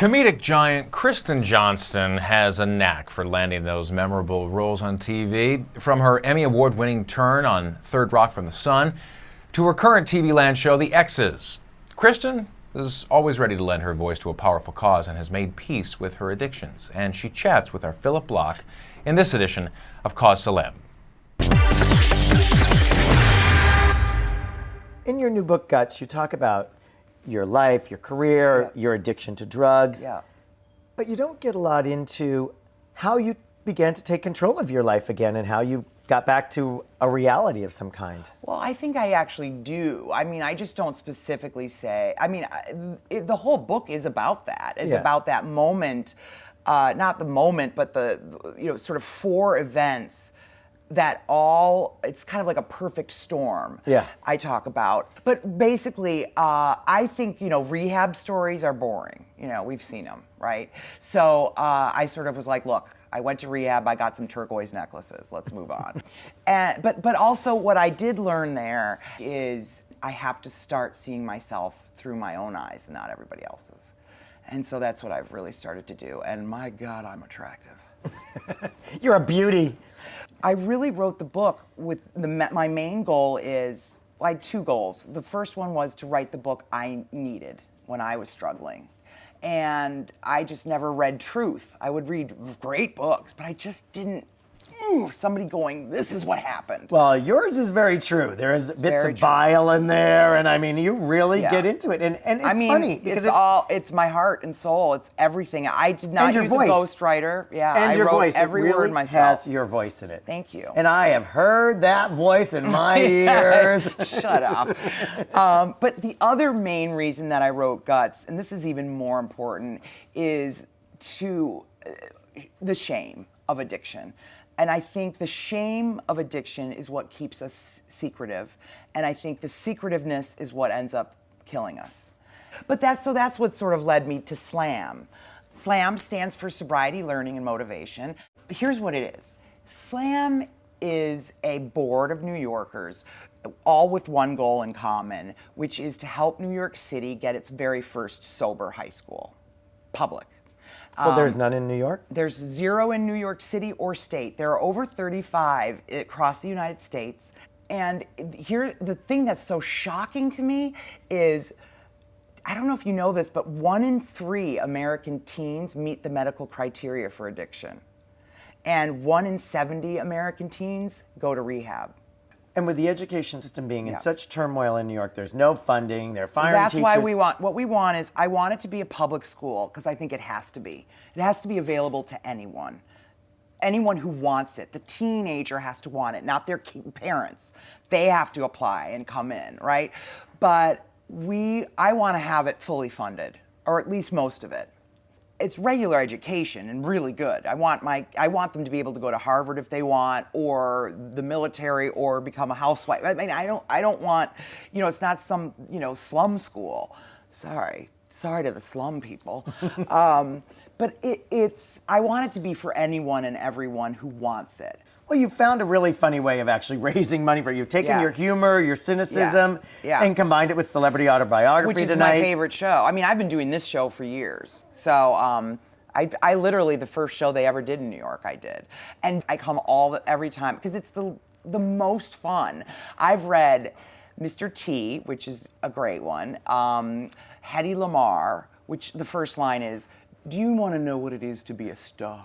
Comedic giant Kristen Johnston has a knack for landing those memorable roles on TV. From her Emmy Award-winning turn on Third Rock from the Sun to her current TV land show, The X's. Kristen is always ready to lend her voice to a powerful cause and has made peace with her addictions. And she chats with our Phillip Bloch in this edition of Cause Celeb. In your new book, Guts, you talk about your life, your career, your addiction to drugs. Yeah. But you don't get a lot into how you began to take control of your life again and how you got back to a reality of some kind. Well, I think I actually do. I mean, I just don't specifically say. I mean, the whole book is about that. It's about that moment, not the moment, but the sort of four events that it's kind of like a perfect storm. Yeah. I talk about. But basically, I think, rehab stories are boring. We've seen them, right? So I sort of was like, look, I went to rehab, I got some turquoise necklaces, let's move on. But also what I did learn there is I have to start seeing myself through my own eyes and not everybody else's. And so that's what I've really started to do. And my God, I'm attractive. You're a beauty. I really wrote the book with my main goal is, I had two goals. The first one was to write the book I needed when I was struggling. And I just never read truth. I would read great books, but I just didn't, somebody going, this is what happened. Well, yours is very true. There is bits of bile in there, and I mean, you really get into it. And it's funny because it's my heart and soul. It's everything. I did not use a ghostwriter. Yeah, and your I wrote voice, every really word myself. has your voice in it. Thank you. And I have heard that voice in my ears. Shut up. But the other main reason that I wrote Guts, and this is even more important, is the shame of addiction. And I think the shame of addiction is what keeps us secretive. And I think the secretiveness is what ends up killing us. But that's what sort of led me to SLAM. SLAM stands for Sobriety, Learning, and Motivation. Here's what it is. SLAM is a board of New Yorkers, all with one goal in common, which is to help New York City get its very first sober high school, public. Well, there's none in New York? There's 0 in New York City or state. There are over 35 across the United States. And here, the thing that's so shocking to me is, I don't know if you know this, but 1 in 3 American teens meet the medical criteria for addiction. And 1 in 70 American teens go to rehab. And with the education system being in such turmoil in New York, there's no funding, they're firing That's teachers. why what we want is, I want it to be a public school, because I think it has to be. It has to be available to anyone. Anyone who wants it. The teenager has to want it, not their parents. They have to apply and come in, right? But I want to have it fully funded, or at least most of it. It's regular education and really good. I want them to be able to go to Harvard if they want, or the military, or become a housewife. I mean, I don't want, it's not some, slum school. Sorry to the slum people. But I want it to be for anyone and everyone who wants it. Well, you found a really funny way of actually raising money for it. You've taken your humor, your cynicism, and combined it with celebrity autobiography Which is tonight. my favorite show. I mean, I've been doing this show for years. So I literally, the first show they ever did in New York, I did. And I come every time, because it's the most fun. I've read Mr. T, which is a great one, Hedy Lamarr, which the first line is, "Do you want to know what it is to be a star?"